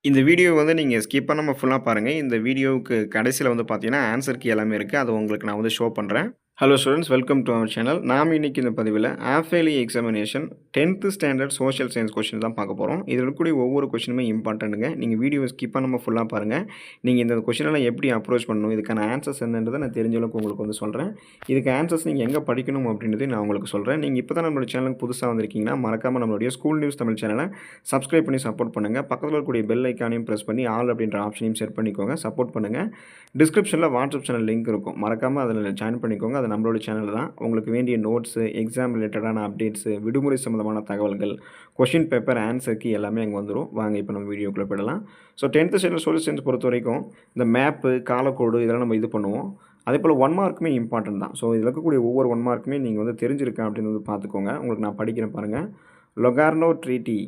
இந்த வீடியோ வந்து நீங்க ஸ்கிப் பண்ணாம ஃபுல்லா பாருங்க. இந்த வீடியோவுக்கு கடைசில வந்து பார்த்தீங்கன்னா, ஆன்ஸர் கீ எல்லாமே இருக்கு. அது உங்களுக்கு நான் வந்து ஷோ பண்றேன். Hello students, welcome to our channel. நாம இன்னைக்கு இந்த பதிவில half yearly examination 10th standard social science question தான் பார்க்க போறோம். இதில இருக்கக்கூடிய ஒவ்வொரு கொஸ்டினுமே இம்பார்ட்டன்ட்ங்க. நீங்க வீடியோவ ஸ்கிப் பண்ணாம ஃபுல்லா பாருங்க. நீங்க இந்த கொஸ்டின் எல்லாம் எப்படி அப்ரோச் பண்ணணும், இதுக்கான ஆன்ஸர்ஸ் என்னன்றத நான் தெரிஞ்ச அளவுக்கு உங்களுக்கு வந்து சொல்றேன். இதுக்கு ஆன்ஸர்ஸ் நீங்க எங்க படிக்கணும் அப்படின்றதையும் நான் உங்களுக்கு சொல்றேன். நீங்க இப்ப தான் நம்மளுடைய சேனலுக்கு புதுசா வந்திருக்கீங்கன்னா, மறக்காம நம்மளுடைய ஸ்கூல் நியூஸ் தமிழ் சேனல சப்ஸ்கிரைப் பண்ணி சப்போர்ட் பண்ணுங்க. பக்கத்துல இருக்கக்கூடிய பெல் ஐகானையும் பிரஸ் பண்ணி ஆல் அப்படின்ற ஆப்ஷனையும் செட் பண்ணிக்கோங்க. சப்போர்ட் பண்ணுங்க. டிஸ்கிரிப்ஷன்ல வாட்ஸ்அப் சேனல் லிங்க் இருக்கும். மறக்காம அதில ஜாயின் பண்ணிக்கோங்க. அது நம்மளோட சேனல் தான். உங்களுக்கு வேண்டிய நோட்ஸு, எக்ஸாம் ரிலேட்டடான அப்டேட்ஸு, விடுமுறை சம்மந்தமான தகவல்கள், கொஸ்டின் பேப்பர், ஆன்சர் கீ எல்லாமே அங்கே வந்துரும். வாங்க இப்போ நம்ம வீடியோக்குள்ள போயிடலாம். So 10th standard social science பொறுத்தவரைக்கும் இந்த மேப்பு, காலக்கோடு இதெல்லாம் நம்ம இது பண்ணுவோம். அதேபோல் 1 மார்க்குமே இம்பார்ட்டன்ட் தான். ஸோ இதில இருக்கக்கூடிய ஒவ்வொரு 1 மார்க்குமே நீங்கள் வந்து தெரிஞ்சிருக்கா அப்படின்னு வந்து பார்த்துக்கோங்க. உங்களுக்கு நான் படிக்கிறேன் பாருங்க. Locarno treaty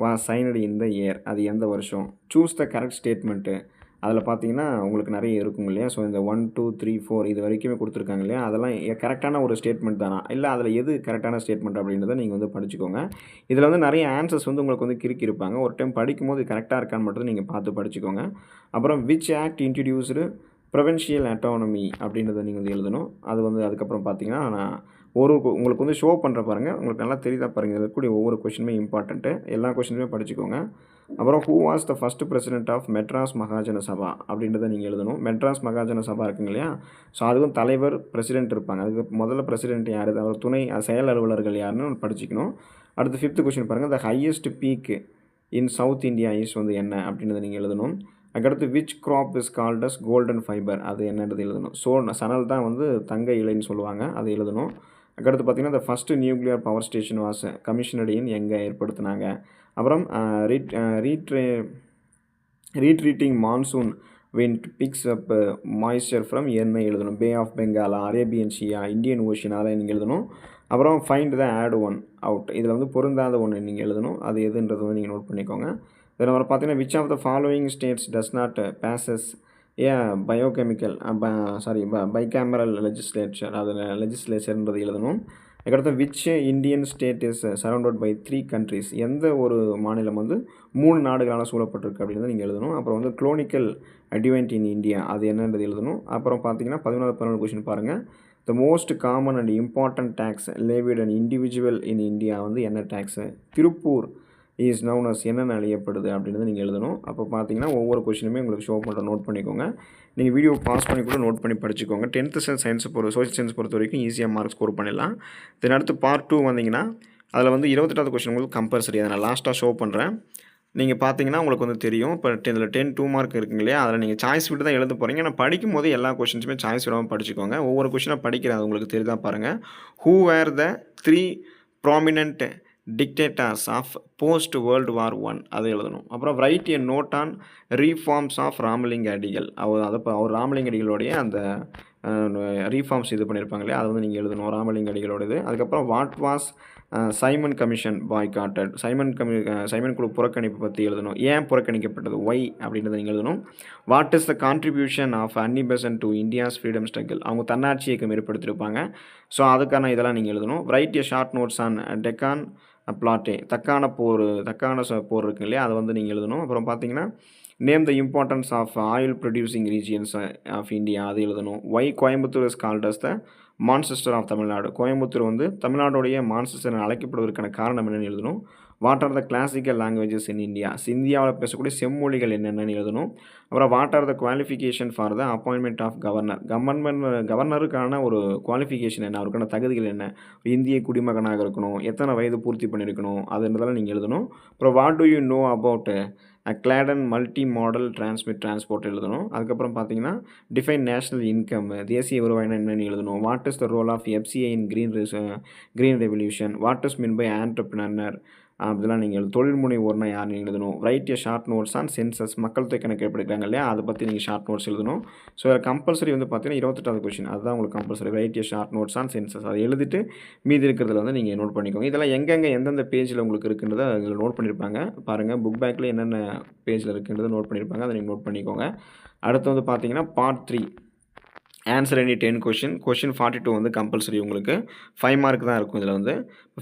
was signed in the year. அது எந்த வருஷம்? Choose the correct statement. அதில் பார்த்தீங்கன்னா உங்களுக்கு நிறைய இருக்குங்க இல்லையா? ஸோ இந்த 1, 2, 3, 4 இது வரைக்குமே கொடுத்துருக்காங்க இல்லையா? அதெல்லாம் கரெக்டான ஒரு ஸ்டேட்மெண்ட் தானா? இல்லை அதில் எது கரெக்டான ஸ்டேட்மெண்ட் அப்படின்றத நீங்கள் வந்து படிச்சுக்கோங்க. இதில் வந்து நிறைய ஆன்சர்ஸ் வந்து உங்களுக்கு வந்து கிறுக்கியிருப்பாங்க. ஒரு டைம் படிக்கும்போது கரெக்டாக இருக்கான்னு மட்டும் நீங்கள் பார்த்து படிச்சுக்கோங்க. அப்புறம் which act introduced provincial autonomy அப்படின்றத நீங்கள் வந்து எழுதணும். அது வந்து அதுக்கப்புறம் பார்த்தீங்கன்னா நான் உங்களுக்கு வந்து ஷோ பண்ணுற பாருங்கள். உங்களுக்கு நல்லா தெரியுதா பாருங்கள். இதில் இருக்கக்கூடிய ஒவ்வொரு கொஷினுமே இம்பார்ட்டன்ட்டு. எல்லா கொஷினுமே படிச்சுக்கோங்க. அப்புறம் who was the first president of Madras Mahajana Sabha அப்படின்றத நீங்கள் எழுதணும். மெட்ராஸ் மகாஜன சபா இருக்குங்க இல்லையா? ஸோ அதுவும் தலைவர், பிரசிடென்ட் இருப்பாங்க. அதுக்கு முதல்ல பிரசிடென்ட் யார், அவர் துணை செயல் அலுவலர்கள் யாருன்னு படிச்சுக்கணும். அடுத்து 5th கொஷின் பாருங்கள். The highest peak in South India is வந்து என்ன அப்படின்றத நீங்கள் எழுதணும். அதுக்கடுத்து which crop is called as golden fibre, அது என்னன்றது எழுதணும். சணல் தான் வந்து தங்க இலைன்னு சொல்லுவாங்க, அது எழுதணும். அதுக்கடுத்து பார்த்தீங்கன்னா the first nuclear power station was commissioned in எங்கே ஏற்படுத்தினாங்க. அப்புறம் retreating monsoon wind picks up moisture from என்ன எழுதணும். Bay of Bengal, Arabian sea, Indian ocean, அதெல்லாம் நீங்கள் எழுதணும். அப்புறம் find the odd one out, இதில் வந்து பொருந்தாத ஒன்று நீங்கள் எழுதணும். அது எதுன்றது வந்து நீங்கள் நோட் பண்ணிக்கோங்க. இதில் வர பார்த்தீங்கன்னா which of the following states does not possess biochemical bicameral legislature, அதில் லெஜிஸ்லேச்சர்ன்றது எழுதணும். அதுக்கடுத்து which Indian state is surrounded by 3 countries, எந்த ஒரு மாநிலம் வந்து 3 நாடுகளால் சூழப்பட்டிருக்கு அப்படின்னு நீங்கள் எழுதணும். அப்புறம் வந்து குளோனிக்கல் அட்வென்ட் இன் இந்தியா, அது என்னன்றது எழுதணும். அப்புறம் பார்த்தீங்கன்னா 14 கொஸ்டின் பாருங்கள். The most common and important tax levied and individual in India வந்து என்ன tax? Tiruppur is known as என்னென்ன அழியப்படுது அப்படின்றத நீங்கள் எழுதணும். அப்போ பார்த்தீங்கன்னா ஒவ்வொரு கொஸ்டினுமே உங்களுக்கு ஷோ பண்ணுற நோட் பண்ணிக்கோங்க. நீங்கள் வீடியோ பாஸ் பண்ணி கூட நோட் பண்ணி படிச்சுக்கோங்க. 10th சயின்ஸ் சோஷியல் சயின்ஸ் பொறுத்த வரைக்கும் ஈஸியாக மார்க் ஸ்கோர் பண்ணிடலாம். தென் அடுத்து பார்ட் 2 வந்தீங்கன்னா அதில் வந்து 28வது கொஸ்டின் உங்களுக்கு கம்பல்சரி, அதை நான் லாஸ்ட்டாக ஷோ பண்ணுறேன். நீங்கள் பார்த்தீங்கன்னா உங்களுக்கு வந்து தெரியும். இப்போ இதில் 2 மார்க் இருக்குங்க இல்லையா? அதில் நீங்கள் சாய்ஸ் விட்டு தான் எழுத போகிறீங்க. ஆனால் படிக்கும்போது எல்லா கொஸ்டின்ஸுமே சாய்ஸ் விடாமல் படிச்சுக்கோங்க. ஒவ்வொரு கொஸ்டினாக படிக்கிறேன், அது உங்களுக்கு தெரியுதா பாருங்கள். Who were the 3 prominent dictators of post World War 1, அதை எழுதணும். அப்புறம் write a note on reforms of Ramalinga Adigal, அவர் ராமலிங்க அடிகளுடைய அந்த ரீஃபார்ம்ஸ் இது பண்ணியிருப்பாங்க இல்லையா? அதை வந்து நீங்கள் எழுதணும், ராமலிங்க அடிகளோடது. அதுக்கப்புறம் what was Simon commission பாய்காட்டட், Simon குழு புறக்கணிப்பு பற்றி எழுதணும். ஏன் புறக்கணிக்கப்பட்டது, ஒய் அப்படின்றத நீங்கள் எழுதணும். What is the contribution of Annie Besant to India's freedom struggle, அவங்க தன்னாட்சி இயக்கம் ஏற்படுத்தியிருப்பாங்க. ஸோ அதுக்கான இதெல்லாம் நீங்கள் எழுதணும். Write a short notes on Deccan plateau, தக்கான போர் இருக்கு இல்லையா? அதை வந்து நீங்கள் எழுதணும். அப்புறம் பார்த்தீங்கன்னா name the importance of oil producing regions of India, அது எழுதணும். Why Coimbatore is called as the Manchester of Tamil Nadu, Coimbatore வந்து தமிழ்நாடுடைய மான்செஸ்டர் அழைக்கப்படுவதற்கான காரணம் என்னென்னு எழுதணும். What are the classical languages in India, இந்தியாவில் பேசக்கூடிய செம்மொழிகள் என்னென்னு எழுதணும். அப்புறம் what are the qualification for the appointment of governor, கவர்னருக்கான ஒரு குவாலிஃபிகேஷன் என்ன, அவருக்கான தகுதிகள் என்ன, இந்திய குடிமகனாக இருக்கணும், எத்தனை வயது பூர்த்தி பண்ணியிருக்கணும், அதுன்றதெல்லாம் நீங்கள் எழுதணும். அப்புறம் what do you know about Kaladan multi modal transport எழுதணும். அதுக்கப்புறம் பார்த்தீங்கன்னா டிஃபைன் நேஷனல் இன்கம், தேசிய வருவாய்னா என்னென்னு எழுதணும். What is the role of FCI in green revolution, what is mean by entrepreneur, அதெல்லாம் நீங்கள் தொழில் முனைவோர்னா யாருன்னு எழுதணும். Write a short notes on census, மக்கள் தொகை கணக்கு எடுக்கிறாங்க இல்லையா? அதை பற்றி நீங்கள் ஷார்ட் நோட்ஸ் எழுதணும். ஸோ கம்பல்சரி வந்து பார்த்தீங்கன்னா 28வது கொஸ்டின், அதுதான் உங்களுக்கு compulsory. Write a short notes on census, அதை எழுதிட்டு மீதி இருக்கிறதுல வந்து நீங்கள் நோட் பண்ணிக்கோங்க. இதெல்லாம் எங்கெங்கே எந்தெந்த பேஜில் உங்களுக்கு இருக்குன்றதை அதில் நோட் பண்ணியிருப்பாங்க பாருங்கள். புக் பேக்கில் என்னென்ன பேஜில் இருக்குன்றதை நோட் பண்ணியிருப்பாங்க, அதை நீங்கள் நோட் பண்ணிக்கோங்க. அடுத்து வந்து பார்த்தீங்கன்னா பார்ட் 3 ஆன்சர் எனி 10 கொஷின் 42 வந்து கம்பல்சரி உங்களுக்கு 5 மார்க் தான் இருக்கும் இதில் வந்து.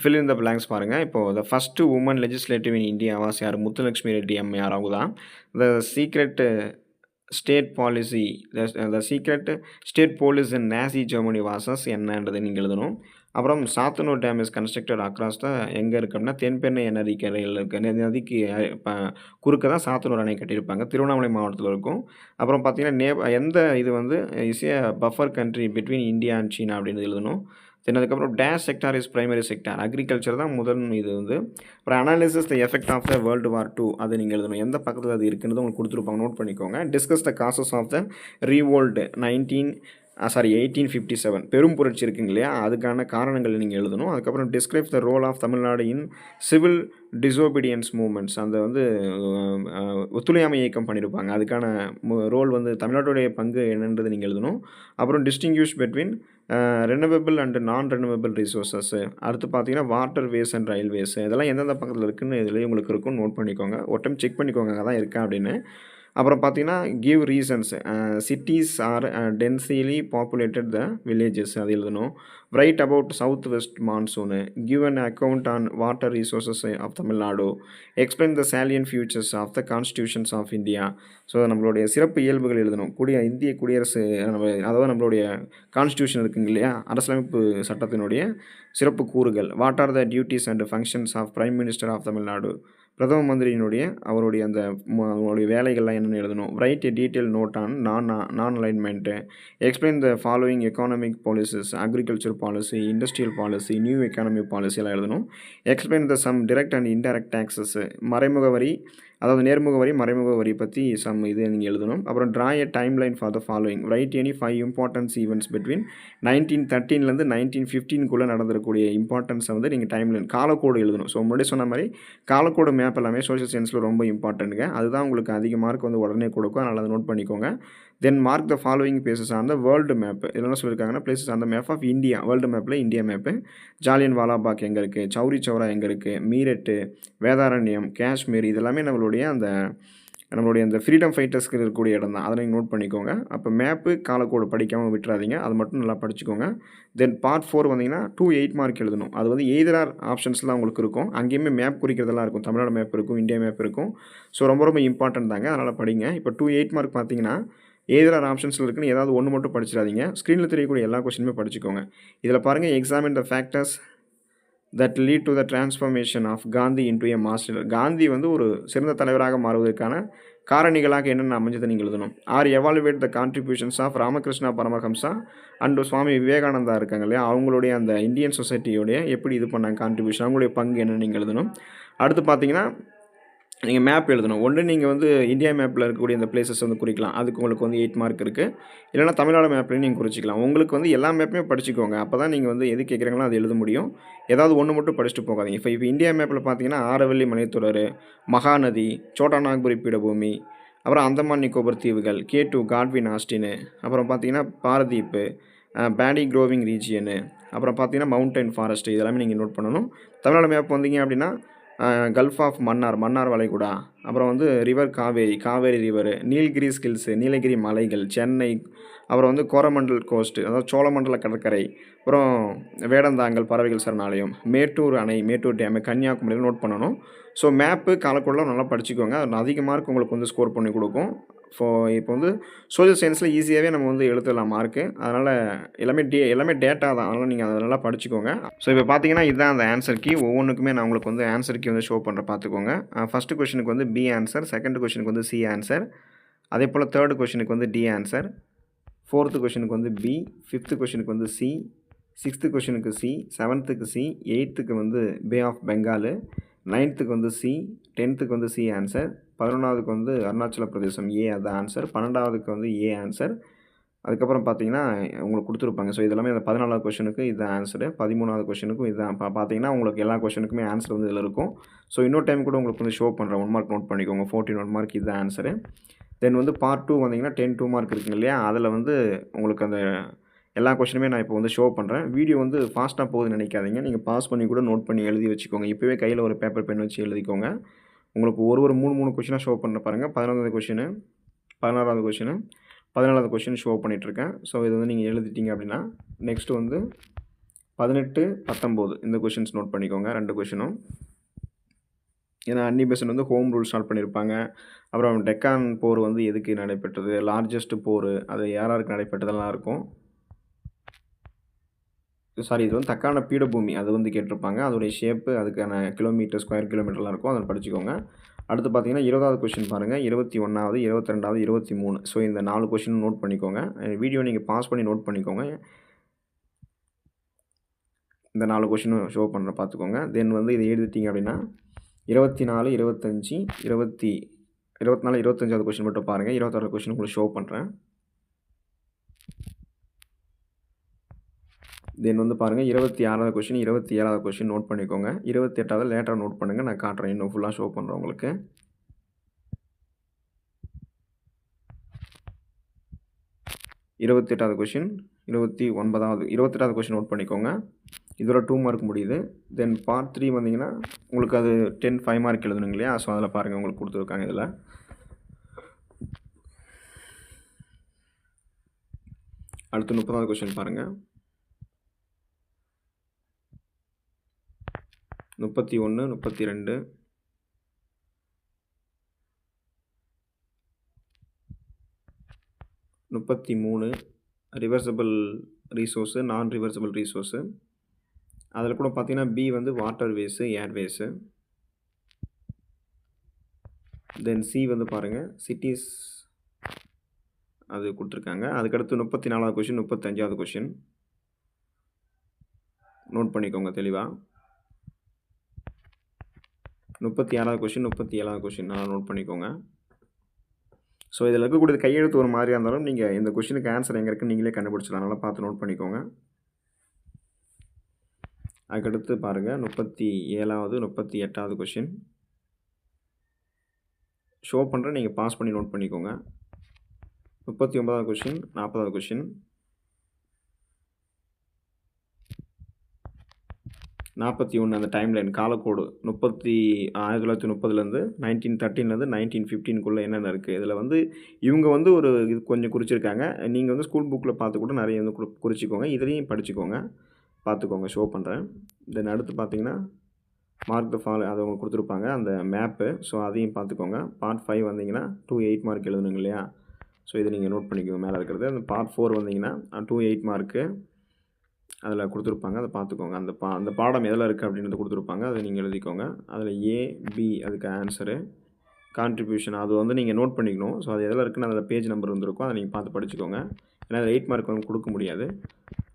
ஃபில் இன் த பிளாங்க்ஸ் பாருங்கள். இப்போது the first woman legislative in India was யார்? முத்துலட்சுமி ரெட்டி அம்மையார் அவங்க தான். The secret state policy the secret state police in Nazi Germany was என்னன்றது நீங்கள் எழுதணும். அப்புறம் Sathanur dam is constructed across the எங்கே இருக்குது அப்படின்னா தென்பெண்ணை நதிக்கரையில் இருக்க நதிக்கு இப்போ குறுக்க தான் சாத்தனூர் அணை கட்டியிருப்பாங்க. திருவண்ணாமலை மாவட்டத்தில் இருக்கும். அப்புறம் பார்த்தீங்கன்னா எந்த இது வந்து is a buffer country between India and China அப்படின்னு எழுதணும். தென் அதுக்கப்புறம் dash sector is primary sector, agriculture தான் முதல் இது வந்து. அப்புறம் analysis the effect of the world war 2 அது நீங்கள் எழுதணும். எந்த பக்கத்தில் அது இருக்குன்றது உங்களுக்கு கொடுத்துருப்பாங்க, நோட் பண்ணிக்கோங்க. Discuss the causes of the revolt 1857 பெரும் புரட்சி இருக்குங்க இல்லையா, அதுக்கான காரணங்கள் நீங்கள் எழுதணும். அதுக்கப்புறம் describe the role of Tamil Nadu in civil disobedience movements, அந்த வந்து ஒத்துழையாமை இயக்கம் பண்ணியிருப்பாங்க, அதுக்கான ரோல் வந்து தமிழ்நாட்டுடைய பங்கு என்னன்றது நீங்கள் எழுதணும். அப்புறம் டிஸ்டிங்யூஷ் பிட்வீன் ரெனவபிள் அண்ட் நான் ரெனவபிள் ரிசோர்ஸஸ். அடுத்து பார்த்தீங்கன்னா வாட்டர் வேஸ் அண்ட் ரயில்வேஸ், இதெல்லாம் எந்தெந்த பக்கத்தில் இருக்குதுன்னு இதுலேயே உங்களுக்கு இருக்கும், நோட் பண்ணிக்கோங்க. ஒரு டைம் செக் பண்ணிக்கோங்க அங்கே தான் இருக்கா அப்படின்னு. அப்புறம் பார்த்தீங்கன்னா give reasons, cities are densely populated the villages அது எழுதணும். Write about south west monsoon, give an account on water resources of Tamil Nadu, explain the salient features of the constitutions of India. So நம்மளுடைய சிறப்பு இயல்புகள் எழுதணும். இந்திய குடியரசு அதாவது நம்மளுடைய கான்ஸ்டியூஷன் இருக்குங்க இல்லையா, அரசியலமைப்பு சட்டத்தினுடைய சிறப்பு கூறுகள். What are the duties and functions of prime minister of Tamil Nadu, பிரதம மந்திரியினுடைய அவருடைய அந்த அவருடைய வேலைகள்லாம் என்னென்னு எழுதணும். Write a detail note on non alignment, explain the following economic policies, agriculture policy, industrial policy, new economy policy எல்லாம் எழுதணும். Explain the some direct and indirect taxes, மறைமுக வரி அதாவது நேர்முக வரி மறைமுக வரி பற்றி சம் இது நீங்கள் எழுதணும். அப்புறம் draw a time line for the following, right any 5 importance events between 1913 1915 நடந்திருக்கக்கூடிய இம்பார்ட்டன்ஸை வந்து நீங்கள் டைம் லைன் காலக்கோடு எழுதணும். ஸோ முன்னாடி சொன்ன மாதிரி காலக்கோடு மேப் எல்லாமே சோஷியல் சயின்ஸில் ரொம்ப இம்பார்ட்டன்ட்டுங்க. அதுதான் உங்களுக்கு அதிக மார்க் வந்து உடனே கொடுக்கும், அதனால் அதை நோட் பண்ணிக்கோங்க. Then mark the following places on the world map, இதெல்லாம் சொல்லியிருக்காங்கன்னா places on the map of India, world மேப்பில் இந்தியா மேப்பு. ஜாலியன் வாலாபாக் எங்கே இருக்குது, சௌரி சௌரா எங்கே இருக்குது, மீரட்டு, வேதாரண்யம், காஷ்மீர், இதெல்லாமே நம்மளுடைய அந்த ஃப்ரீடம் ஃபைட்டர்ஸ்க்கு இருக்கக்கூடிய இடம் தான், அதை நீங்கள் நோட் பண்ணிக்கோங்க. அப்போ மேப்பு காலக்கோடு படிக்காமல் விட்டுறாதீங்க, அது மட்டும் நல்லா படிச்சுக்கோங்க. தென் பார்ட் 4 வந்தீங்கன்னா 8 மார்க் எழுதணும். அது வந்து எய்தர் ஆப்ஷன்ஸ்லாம் உங்களுக்கு இருக்கும், அங்கேயுமே மேப் குறிக்கிறதெல்லாம் இருக்கும், தமிழ்நாடு மேப் இருக்கும், இந்தியா மேப் இருக்கும். ஸோ ரொம்ப ரொம்ப இம்பார்ட்டன்ட் தாங்க, அதனால் படிங்க. இப்போ 8 மார்க் பார்த்தீங்கன்னா எய்தர் ஆப்ஷன்ஸில் இருக்குன்னு ஏதாவது ஒன்று மட்டும் படிச்சிடாதீங்க, ஸ்க்ரீனில் தெரியக்கூடிய எல்லா கொஸ்டினுமே படிச்சுக்கோங்க. இதில் பாருங்கள், examine the factors that lead to the transformation of Gandhi into a master. Gandhi வந்து ஒரு சிறந்த தலைவராக மாறுவதற்கான காரணிகளாக என்னென்ன அமைஞ்சதை நீங்கள் எழுதணும். Or evaluate the contributions of Ramakrishna Paramahamsa and Swami Vivekananda இருக்காங்க இல்லையா, அவங்களுடைய அந்த இந்தியன் சொசைட்டியோடைய எப்படி இது பண்ணாங்க கான்ட்ரிபியூஷன், அவங்களுடைய பங்கு என்னென்னு நீங்கள் எழுதணும். அடுத்து பார்த்தீங்கன்னா நீங்கள் மேப் எழுதணும். ஒன்று நீங்கள் வந்து இந்தியா மேப்பில் இருக்கக்கூடிய இந்த பிளேசஸ் வந்து குறிக்கலாம், அதுக்கு உங்களுக்கு வந்து 8 மார்க் இருக்குது. இல்லைனா தமிழ்நாடு மேப்லேயும் நீங்கள் குறிச்சிக்கலாம். உங்களுக்கு வந்து எல்லா மேப்புமே படிச்சுக்கோங்க, அப்போ தான் நீங்கள் வந்து எது கேட்குறாங்களோ அது எழுத முடியும். ஏதாவது ஒன்று மட்டும் படிச்சுட்டு போகாதீங்க. இப்போ இந்தியா மேப்பில் பார்த்தீங்கன்னா ஆரவல்லி மலைத்தொடர், மகாநதி, சோட்டா நாக்புரி பீடபூமி, அப்புறம் அந்தமான் நிக்கோபர் தீவுகள், K2 காட்வின் ஆஸ்டினு, அப்புறம் பார்த்தீங்கன்னா பாரதீப்பு, பேடி க்ரோவிங் ரீஜியனு, அப்புறம் பார்த்தீங்கன்னா மவுண்டைன் ஃபாரஸ்ட்டு, இதெல்லாமே நீங்கள் நோட் பண்ணணும். தமிழ்நாடு மேப் வந்தீங்க அப்படின்னா கல்ஃப் ஆஃப் மன்னார் வளைகுடா, அப்புறம் வந்து river Kaveri river, Nilgiris hills, Nilgiri மலைகள், சென்னை, அப்புறம் வந்து கோரமண்டல் கோஸ்ட்டு அதாவது சோழமண்டல கடற்கரை, அப்புறம் வேடந்தாங்கல் பறவைகள் சரணாலயம், மேட்டூர் அணை, மேட்டூர் டேமு, கன்னியாகுமரியில் நோட் பண்ணணும். ஸோ மேப்பு காலக்கோடெலாம் நல்லா படிச்சுக்கோங்க, அது அதிக மார்க் உங்களுக்கு வந்து ஸ்கோர் பண்ணி கொடுக்கும். இப்போ வந்து சோஷியல் சயின்ஸில் ஈஸியாகவே நம்ம வந்து எழுதலாம் மார்க்கு, அதனால் எல்லாமே டேட்டா தான், அதனால் நீங்கள் அதை நல்லா படிச்சுக்கோங்க. ஸோ இப்போ பார்த்தீங்கன்னா இதுதான் அந்த ஆன்சர் கீ, ஒவ்வொன்றுக்குமே நான் உங்களுக்கு வந்து ஆன்சர் கீ வந்து ஷோ பண்ணுறேன் பார்த்துக்கோங்க. ஃபஸ்ட்டு கொஷனுக்கு வந்து பி ஆன்சர், செகண்ட் கொஷனுக்கு வந்து சி ஆன்சர், அதே போல் தேர்டு கொஷனுக்கு வந்து டி ஆன்சர், ஃபோர்த்து கொஷனுக்கு வந்து பி, ஃபிஃப்த்து கொஷனுக்கு வந்து சி, சிக்ஸ்த்து கொஷனுக்கு சி, செவன்த்துக்கு சி, எயித்துக்கு வந்து பே ஆஃப் பெங்காலு, 9த்துக்கு வந்து சி, 10த்துக்கு வந்து சி ஆன்சர், 11ஆவதுக்கு வந்து அருணாச்சல பிரதேசம் ஏ அது ஆன்சர், 12ஆவதுக்கு வந்து ஏ ஆன்சர். அதுக்கப்புறம் பார்த்தீங்கன்னா உங்களுக்கு கொடுத்துருப்பாங்க. ஸோ இதெல்லாமே அந்த 14ஆவது கொஷனுக்கு இதுதான் ஆன்சரு, 13ஆவது கொஷனுக்கும் இதுதான். பார்த்தீங்கன்னா உங்களுக்கு எல்லா கொஷனுக்குமே ஆன்சர் வந்து இதில் இருக்கும். ஸோ இன்னொரு டைம் கூட உங்களுக்கு வந்து ஷோ பண்ணுறேன், 1 மார்க் நோட் பண்ணிக்கோங்க. 14 1 மார்க் இதுதான் ஆன்சரு. தென் வந்து பார்ட் 2 வந்தீங்கன்னா 10 2 மார்க் இருக்குங்க இல்லையா, அதில் வந்து உங்களுக்கு அந்த எல்லா கொஷனுமே நான் இப்போ வந்து ஷோ பண்ணுறேன். வீடியோ வந்து ஃபாஸ்ட்டாக போகுதுன்னு நினைக்காதீங்க, நீங்கள் பாஸ் பண்ணி கூட நோட் பண்ணி எழுதி வச்சுக்கோங்க. இப்போவே கையில் ஒரு பேப்பர் பென் வச்சு எழுதிக்கோங்க. உங்களுக்கு ஒரு 3 கொஷினாக ஷோ பண்ண பாருங்கள். 11வது கொஷினு, 16வது கொஷினு, 14வது கொஷின் ஷோ பண்ணிகிட்ருக்கேன். ஸோ இது வந்து நீங்கள் எழுதிட்டீங்க அப்படின்னா நெக்ஸ்ட்டு வந்து 18, 19 இந்த கொஷின்ஸ் நோட் பண்ணிக்கோங்க 2 கொஷினும். ஏன்னா அன்னி பெசன்ட் வந்து ஹோம் ரூல் ஸ்டார்ட் பண்ணியிருப்பாங்க. அப்புறம் டெக்கான் போர் வந்து எதுக்கு நடைபெற்றது, லார்ஜஸ்ட் போர் அது யாருக்கு நடைபெற்றதெல்லாம் இருக்கும். சாரி, இது வந்து தக்கான பீடபூமி அது வந்து கேட்டிருப்பாங்க. அதோடைய ஷேப்பு, அதுக்கான கிலோமீட்டர், ஸ்கொயர் கிலோமீட்டர்லாம் இருக்கும். அதை படிச்சுக்கோங்க. அடுத்து பார்த்தீங்கன்னா 20வது கொஷின் பாருங்கள். 21வது, 22வது, 23. ஸோ இந்த 4 கொஷின் நோட் பண்ணிக்கோங்க. வீடியோ நீங்கள் பாஸ் பண்ணி நோட் பண்ணிக்கோங்க. இந்த 4 கொஷினும் ஷோ பண்ணுற பார்த்துக்கோங்க. தென் வந்து இதை எழுதிட்டீங்க அப்படின்னா 24, 25, 24, 25வது கொஷின் மட்டும் பாருங்கள். 26வது கொஷின் உங்களுக்கு ஷோ பண்ணுறேன். தென் வந்து பாருங்கள் 26வது கொஷின், 27வது கொஷின் நோட் பண்ணிக்கோங்க. 28வது லேட்டராக நோட் பண்ணுங்கள். நான் காட்டுறேன், இன்னும் ஃபுல்லாக ஷோ பண்ணுறேன் உங்களுக்கு. இருபத்தெட்டாவது கொஷின், 28வது கொஷின் நோட் பண்ணிக்கோங்க. இதோட 2 மார்க் முடியுது. தென் பார்ட் 3 வந்தீங்கன்னா உங்களுக்கு அது 10 5 மார்க் எழுதணுங்க இல்லையா? ஸோ அதில் பாருங்கள் உங்களுக்கு கொடுத்துருக்காங்க இதில். அடுத்து 30வது கொஷின் பாருங்கள். 31, 32, 33 ரிவர்சபிள் ரீசோர்ஸு, நான் ரிவர்சபிள் ரீசோர்ஸு. அதில் கூட பார்த்தீங்கன்னா பி வந்து வாட்டர் வேஸு, ஏர்வேஸு. தென் சி வந்து பாருங்கள் சிட்டிஸ் அது கொடுத்துருக்காங்க. அதுக்கடுத்து 34வது கொஷின், 35வது கொஷின் நோட் பண்ணிக்கோங்க தெளிவாக. 36வது கொஷின், 37வது கொஷின் நல்லா நோட் பண்ணிக்கோங்க. ஸோ இதில் இருக்கக்கூடியது கையெழுத்து ஒரு மாதிரியாக இருந்தாலும் நீங்கள் இந்த கொஷினுக்கு ஆன்சர் எங்கே இருக்குன்னு நீங்களே கண்டுபிடிச்சிடலாம். நல்லா பார்த்து நோட் பண்ணிக்கோங்க. அதுக்கடுத்து பாருங்கள் 37வது, 38வது கொஷின் ஷோ பண்ணுறேன். நீங்கள் பாஸ் பண்ணி நோட் பண்ணிக்கோங்க. 39வது கொஷின், 40வது கொஷின், 41 அந்த டைம்லைன் காலக்கோடு 1930லேருந்து 1913லேருந்து 1915க்குள்ளே என்னென்ன இருக்குது. இதில் வந்து இவங்க வந்து ஒரு இது கொஞ்சம் குறிச்சிருக்காங்க. நீங்கள் வந்து ஸ்கூல் புக்கில் பார்த்து கூட நிறைய வந்து குறிச்சிக்கோங்க. இதுலேயும் படிச்சுக்கோங்க, பார்த்துக்கோங்க, ஷோ பண்ணுறேன். தென் அடுத்து பார்த்தீங்கன்னா மார்க் த ஃபால் அதை அவங்க கொடுத்துருப்பாங்க அந்த மேப்பு. ஸோ அதையும் பார்த்துக்கோங்க. பார்ட் 5 வந்தீங்கன்னா 2 8 மார்க் எழுதணுங்க இல்லையா? ஸோ இதை நீங்கள் நோட் பண்ணிக்கோங்க மேலே இருக்கிறது. அந்த பார்ட் 4 வந்தீங்கன்னா 2 8 மார்க்கு அதில் கொடுத்துருப்பாங்க. அதை பார்த்துக்கோங்க. அந்த பாடம் எதில் இருக்குது அப்படின்றது கொடுத்துருப்பாங்க. அதை நீங்கள் எழுதிக்கோங்க. அதில் ஏ பி அதுக்கு ஆன்சரு, கான்ட்ரிபியூஷன் அது வந்து நீங்கள் நோட் பண்ணிக்கணும். ஸோ அது எதில் இருக்குன்னு அதில் பேஜ் நம்பர் வந்துருக்கும். அதை நீங்கள் பார்த்து படிச்சுக்கோங்க. ஏன்னா அதில் 8 மார்க் வந்து கொடுக்க முடியாது.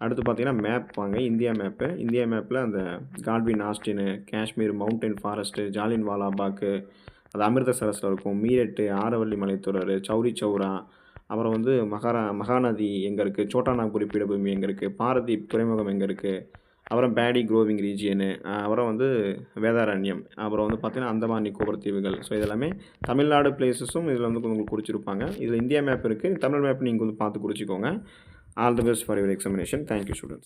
அடுத்து பார்த்தீங்கன்னா மேப் வாங்க. India map. இந்தியா மேப்பில் அந்த Godwin Austen, Kashmir, mountain forest, Jallian Walabagh, அது அமிர்தசரஸில் இருக்கும். மீரட்டு, ஆரவல்லி மலைத்தொடர், சௌரி சௌரா, அப்புறம் வந்து மகாநதி எங்கே இருக்குது, சோட்டாநாக்பூரி பீடபூமி எங்கே இருக்குது, பாரதீப் துறைமுகம் எங்கே இருக்குது, அப்புறம் பேடி க்ரோவிங் ரீஜியனு, அப்புறம் வந்து வேதாரண்யம், அப்புறம் வந்து பார்த்திங்கன்னா அந்தமான் நிக்கோபர் தீவுகள். ஸோ இதெல்லாமே தமிழ்நாடு பிளேஸஸும் இதில் வந்து உங்களுக்கு குறிச்சிருப்பாங்க. இதில் இந்தியா மேப் இருக்குது. தமிழ் மேப் நீங்கள் வந்து பார்த்து குறிச்சிக்கோங்க. All the best for your examination. Thank you students.